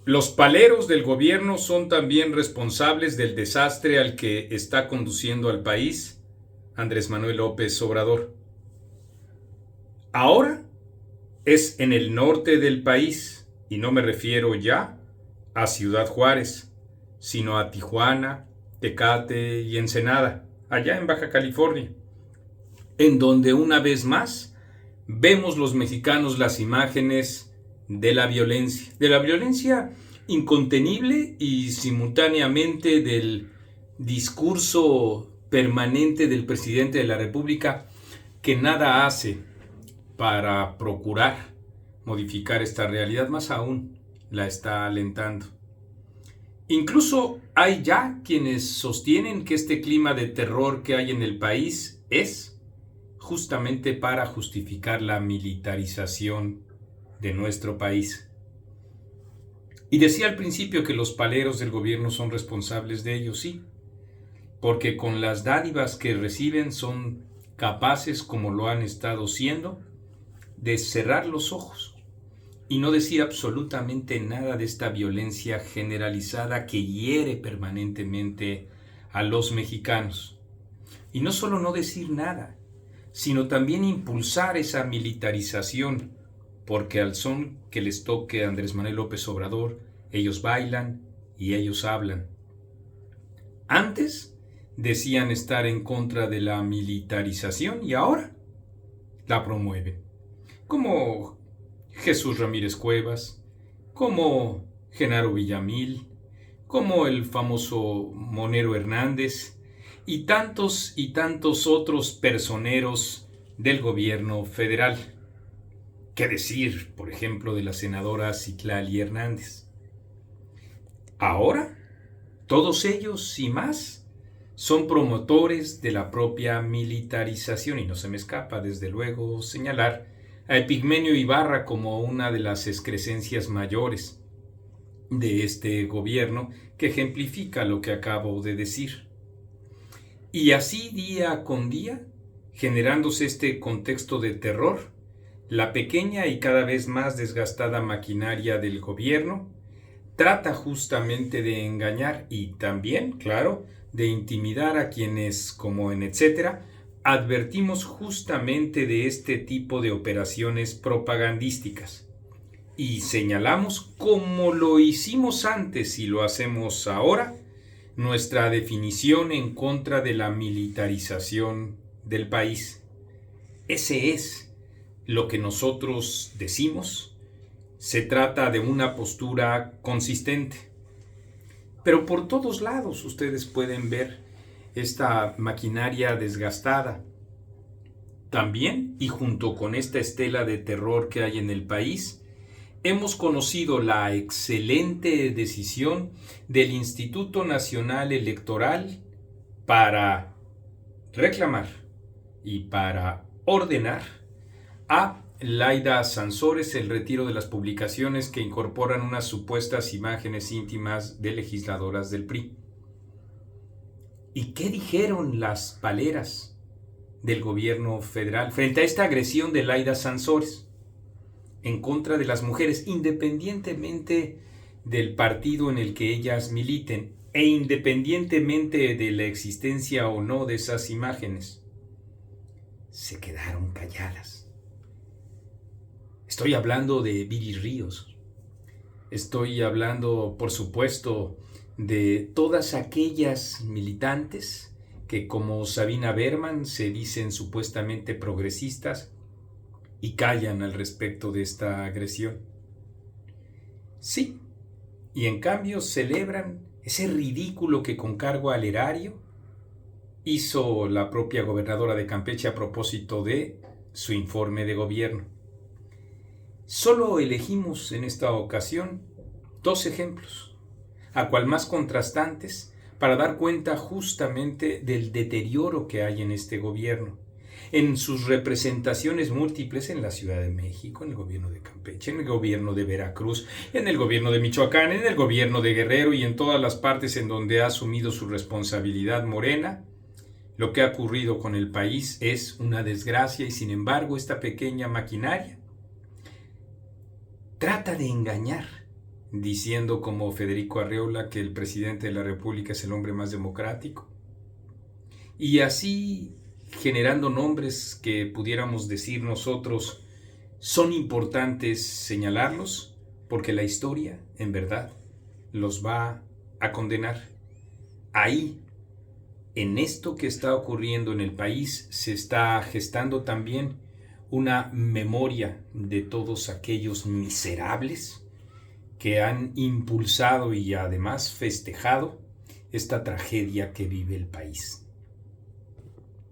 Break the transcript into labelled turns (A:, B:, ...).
A: Los paleros del gobierno son también responsables del desastre al que está conduciendo al país Andrés Manuel López Obrador. Ahora es en el norte del país, y no me refiero ya a Ciudad Juárez, sino a Tijuana, Tecate y Ensenada, allá en Baja California, en donde una vez más vemos los mexicanos las imágenes de la violencia incontenible y simultáneamente del discurso permanente del presidente de la República, que nada hace para procurar modificar esta realidad, más aún la está alentando. Incluso hay ya quienes sostienen que este clima de terror que hay en el país es justamente para justificar la militarización de nuestro país. Y decía al principio que los paleros del gobierno son responsables de ello, sí, porque con las dádivas que reciben son capaces, como lo han estado siendo, de cerrar los ojos y no decir absolutamente nada de esta violencia generalizada que hiere permanentemente a los mexicanos. Y no solo no decir nada, sino también impulsar esa militarización, porque al son que les toque a Andrés Manuel López Obrador, ellos bailan y ellos hablan. Antes decían estar en contra de la militarización y ahora la promueven, como Jesús Ramírez Cuevas, como Genaro Villamil, como el famoso Monero Hernández y tantos otros personeros del gobierno federal. ¿Qué decir, por ejemplo, de la senadora Citlali Hernández? Ahora, todos ellos y más son promotores de la propia militarización, y no se me escapa, desde luego, señalar a Epigmenio Ibarra como una de las excrescencias mayores de este gobierno que ejemplifica lo que acabo de decir. Y así día con día, generándose este contexto de terror, la pequeña y cada vez más desgastada maquinaria del gobierno trata justamente de engañar y también, claro, de intimidar a quienes, como en etcétera, advertimos justamente de este tipo de operaciones propagandísticas. Y señalamos, como lo hicimos antes y lo hacemos ahora, nuestra definición en contra de la militarización del país. Ese es lo que nosotros decimos. Se trata de una postura consistente. Pero por todos lados ustedes pueden ver esta maquinaria desgastada. También, y junto con esta estela de terror que hay en el país, hemos conocido la excelente decisión del Instituto Nacional Electoral para reclamar y para ordenar a Laida Sansores el retiro de las publicaciones que incorporan unas supuestas imágenes íntimas de legisladoras del PRI. ¿Y qué dijeron las paleras del gobierno federal frente a esta agresión de Laida Sansores en contra de las mujeres, independientemente del partido en el que ellas militen e independientemente de la existencia o no de esas imágenes? Se quedaron calladas. Estoy hablando de Viri Ríos. Estoy hablando, por supuesto, de todas aquellas militantes que, como Sabina Berman, se dicen supuestamente progresistas y callan al respecto de esta agresión. Sí, y en cambio celebran ese ridículo que con cargo al erario hizo la propia gobernadora de Campeche a propósito de su informe de gobierno. Solo elegimos en esta ocasión dos ejemplos, a cual más contrastantes, para dar cuenta justamente del deterioro que hay en este gobierno, en sus representaciones múltiples en la Ciudad de México, en el gobierno de Campeche, en el gobierno de Veracruz, en el gobierno de Michoacán, en el gobierno de Guerrero y en todas las partes en donde ha asumido su responsabilidad Morena. Lo que ha ocurrido con el país es una desgracia y, sin embargo, esta pequeña maquinaria trata de engañar diciendo como Federico Arreola que el presidente de la República es el hombre más democrático, y así generando nombres que pudiéramos decir nosotros son importantes señalarlos, porque la historia, en verdad, los va a condenar. Ahí, en esto que está ocurriendo en el país, se está gestando también una memoria de todos aquellos miserables que han impulsado y además festejado esta tragedia que vive el país.